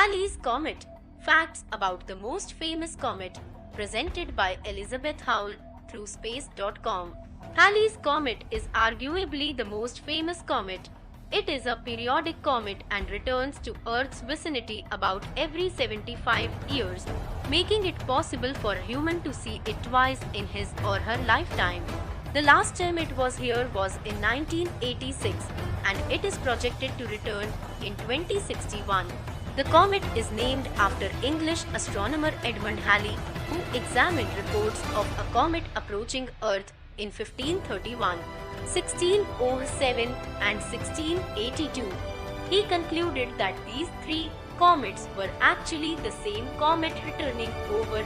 Halley's Comet. Facts about the most famous comet, presented by Elizabeth Howell through space.com. Halley's Comet is arguably the most famous comet. It is a periodic comet and returns to Earth's vicinity about every 75 years, making it possible for a human to see it twice in his or her lifetime. The last time it was here was in 1986, and it is projected to return in 2061. The comet is named after English astronomer Edmund Halley, who examined reports of a comet approaching Earth in 1531, 1607 and 1682. He concluded that these three comets were actually the same comet returning over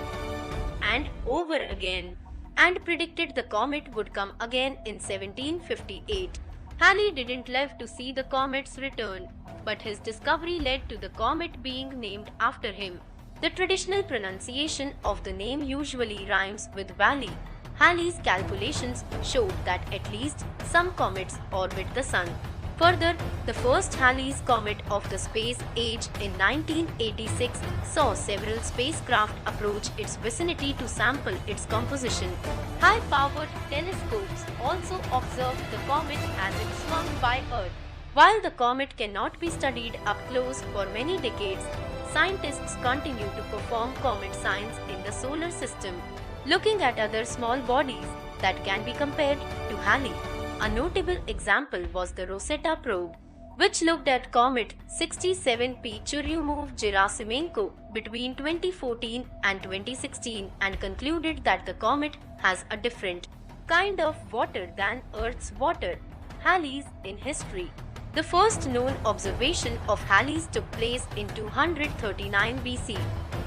and over again, and predicted the comet would come again in 1758. Halley didn't live to see the comet's return, but his discovery led to the comet being named after him. The traditional pronunciation of the name usually rhymes with valley. Halley's calculations showed that at least some comets orbit the Sun. Further, the first Halley's Comet of the space age in 1986 saw several spacecraft approach its vicinity to sample its composition. High-powered telescopes also observed the comet as it swung by Earth. While the comet cannot be studied up close for many decades, scientists continue to perform comet science in the solar system, looking at other small bodies that can be compared to Halley. A notable example was the Rosetta probe, which looked at comet 67P Churyumov-Gerasimenko between 2014 and 2016 and concluded that the comet has a different kind of water than Earth's water. Halley's in history. The first known observation of Halley's took place in 239 BC.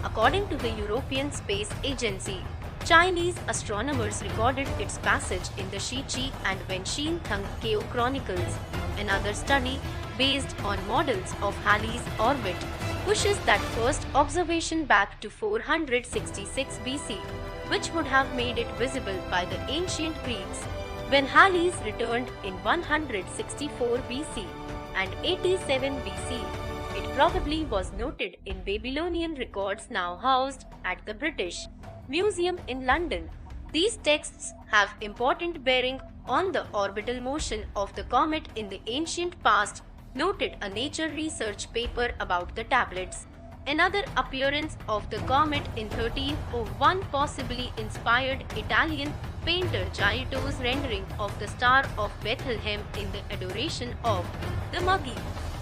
According to the European Space Agency, Chinese astronomers recorded its passage in the Shiqi and Wenxin Tengkeo Chronicles. Another study, based on models of Halley's orbit, pushes that first observation back to 466 BC, which would have made it visible by the ancient Greeks. When Halley's returned in 164 BC and 87 BC, it probably was noted in Babylonian records now housed at the British Museum in London. These texts have important bearing on the orbital motion of the comet in the ancient past, noted a Nature research paper about the tablets. Another appearance of the comet in 1301 possibly inspired Italian painter Giotto's rendering of the Star of Bethlehem in the Adoration of the Magi.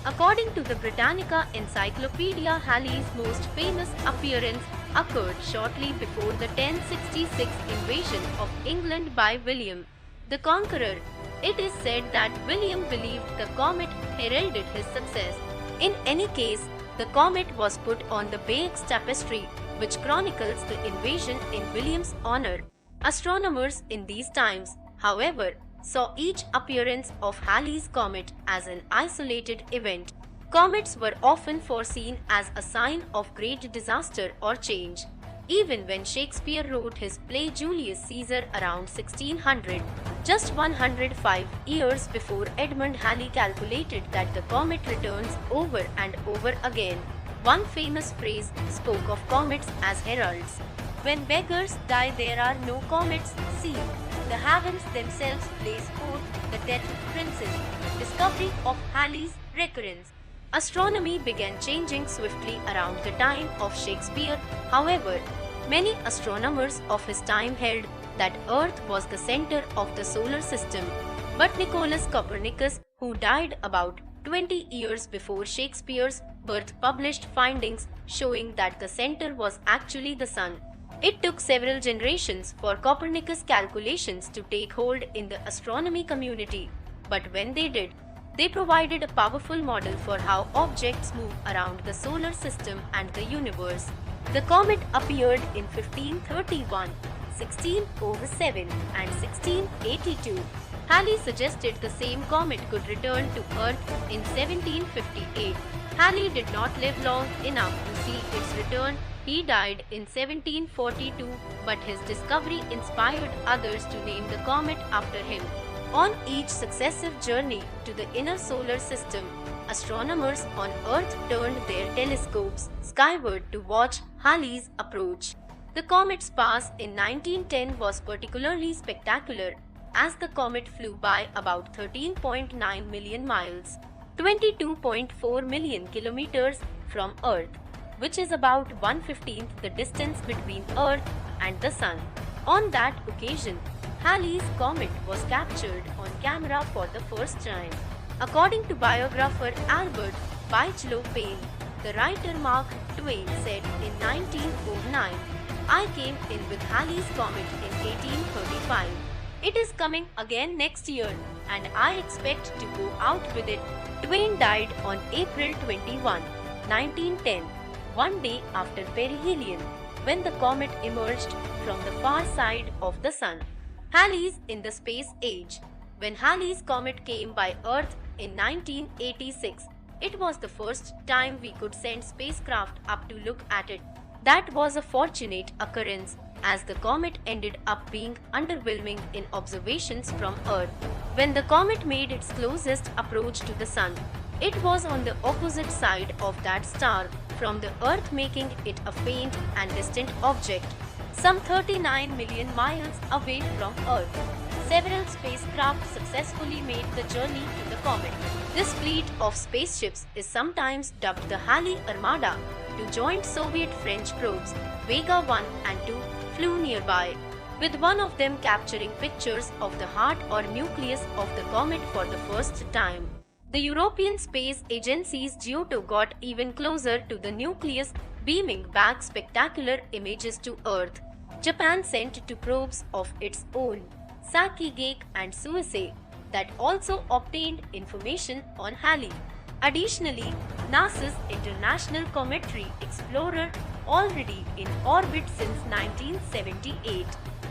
According to the Britannica Encyclopedia, Halley's most famous appearance occurred shortly before the 1066 invasion of England by William the Conqueror. It is said that William believed the comet heralded his success. In any case, the comet was put on the Bayeux Tapestry, which chronicles the invasion in William's honor. Astronomers in these times, however, saw each appearance of Halley's Comet as an isolated event. Comets were often foreseen as a sign of great disaster or change. Even when Shakespeare wrote his play Julius Caesar around 1600, just 105 years before Edmund Halley calculated that the comet returns over and over again. One famous phrase spoke of comets as heralds. When beggars die, there are no comets seen. The heavens themselves blaze forth the death of princes. Discovery of Halley's recurrence. Astronomy began changing swiftly around the time of Shakespeare. However, many astronomers of his time held that Earth was the center of the solar system. But Nicolaus Copernicus, who died about 20 years before Shakespeare's birth, published findings showing that the center was actually the Sun. It took several generations for Copernicus' calculations to take hold in the astronomy community, but when they did, they provided a powerful model for how objects move around the solar system and the universe. The comet appeared in 1531, 1607 and 1682. Halley suggested the same comet could return to Earth in 1758. Halley did not live long enough to see its return. He died in 1742, but his discovery inspired others to name the comet after him. On each successive journey to the inner solar system, astronomers on Earth turned their telescopes skyward to watch Halley's approach. The comet's pass in 1910 was particularly spectacular as the comet flew by about 13.9 million miles, 22.4 million kilometers from Earth, which is about 1/15th the distance between Earth and the Sun. On that occasion, Halley's comet was captured on camera for the first time. According to biographer Albert Bigelow Paine, the writer Mark Twain said in 1909, "I came in with Halley's comet in 1835. It is coming again next year and I expect to go out with it." Twain died on April 21, 1910, one day after perihelion, when the comet emerged from the far side of the Sun. Halley's in the space age. When Halley's comet came by Earth in 1986, it was the first time we could send spacecraft up to look at it. That was a fortunate occurrence, as the comet ended up being underwhelming in observations from Earth. When the comet made its closest approach to the Sun, it was on the opposite side of that star from the Earth, making it a faint and distant object, some 39 million miles away from Earth. Several spacecraft successfully made the journey to the comet. This fleet of spaceships is sometimes dubbed the Halley Armada. Two joint Soviet-French probes, Vega 1 and 2, flew nearby, with one of them capturing pictures of the heart or nucleus of the comet for the first time. The European Space Agency's Giotto got even closer to the nucleus, beaming back spectacular images to Earth. Japan sent two probes of its own, Sakigake and Suisei, that also obtained information on Halley. Additionally, NASA's International Cometary Explorer, already in orbit since 1978,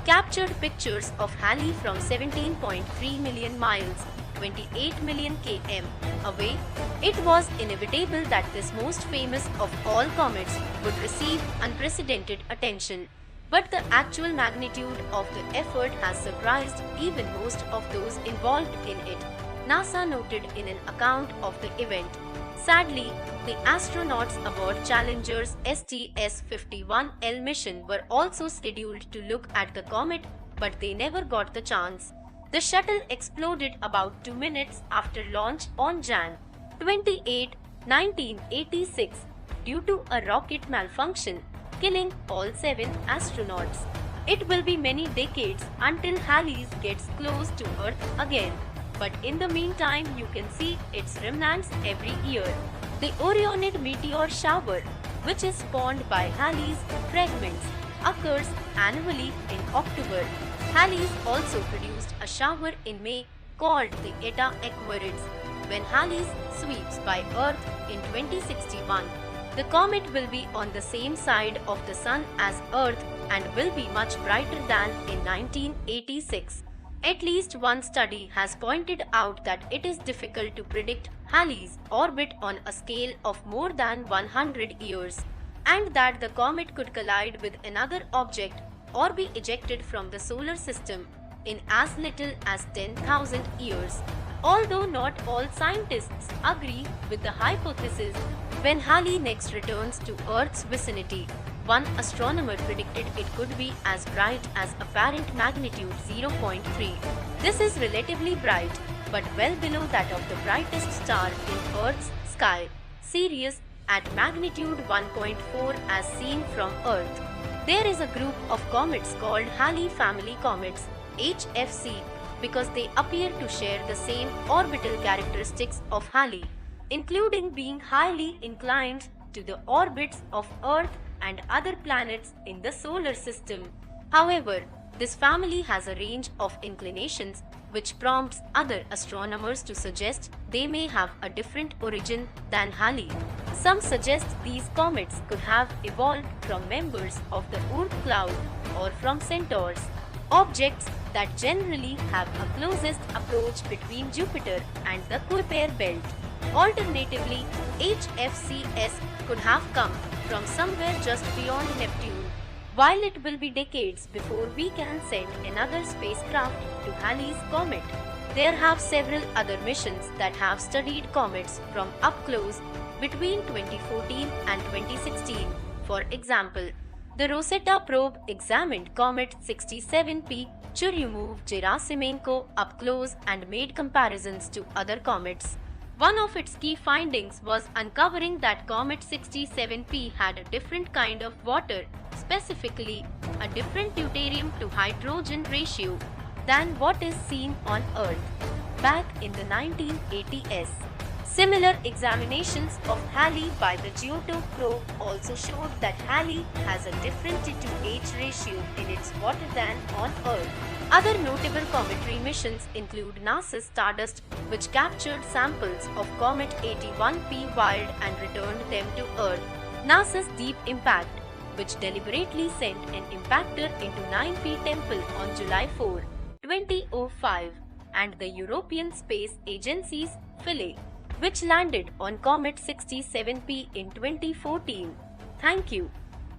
captured pictures of Halley from 17.3 million miles, 28 million km away. It was inevitable that this most famous of all comets would receive unprecedented attention. But the actual magnitude of the effort has surprised even most of those involved in it, NASA noted in an account of the event. Sadly, the astronauts aboard Challenger's STS-51L mission were also scheduled to look at the comet, but they never got the chance. The shuttle exploded about 2 minutes after launch on Jan 28, 1986, due to a rocket malfunction, killing all 7 astronauts. It will be many decades until Halley's gets close to Earth again, but in the meantime you can see its remnants every year. The Orionid meteor shower, which is spawned by Halley's fragments, occurs annually in October. Halley's also produced a shower in May called the Eta Aquarids. When Halley's sweeps by Earth in 2061, the comet will be on the same side of the Sun as Earth and will be much brighter than in 1986. At least one study has pointed out that it is difficult to predict Halley's orbit on a scale of more than 100 years, and that the comet could collide with another object or be ejected from the solar system in as little as 10,000 years. Although not all scientists agree with the hypothesis, when Halley next returns to Earth's vicinity, one astronomer predicted it could be as bright as apparent magnitude 0.3. This is relatively bright, but well below that of the brightest star in Earth's sky, Sirius, at magnitude 1.4 as seen from Earth. There is a group of comets called Halley family comets, HFC, because they appear to share the same orbital characteristics of Halley, including being highly inclined to the orbits of Earth and other planets in the solar system. However, this family has a range of inclinations which prompts other astronomers to suggest they may have a different origin than Halley. Some suggest these comets could have evolved from members of the Oort cloud or from centaurs, objects that generally have a closest approach between Jupiter and the Kuiper belt. Alternatively, HFCS could have come from somewhere just beyond Neptune. While it will be decades before we can send another spacecraft to Halley's comet, There have several other missions that have studied comets from up close between 2014 and 2016. For example, the Rosetta probe examined Comet 67P Churyumov-Gerasimenko up close and made comparisons to other comets. One of its key findings was uncovering that Comet 67P had a different kind of water, specifically a different deuterium to hydrogen ratio than what is seen on Earth back in the 1980s. Similar examinations of Halley by the Giotto probe also showed that Halley has a different T/H ratio in its water than on Earth. Other notable cometary missions include NASA's Stardust, which captured samples of Comet 81P Wild and returned them to Earth, NASA's Deep Impact, which deliberately sent an impactor into 9P Tempel on July 4, 2005, and the European Space Agency's Philae, which landed on Comet 67P in 2014. Thank you.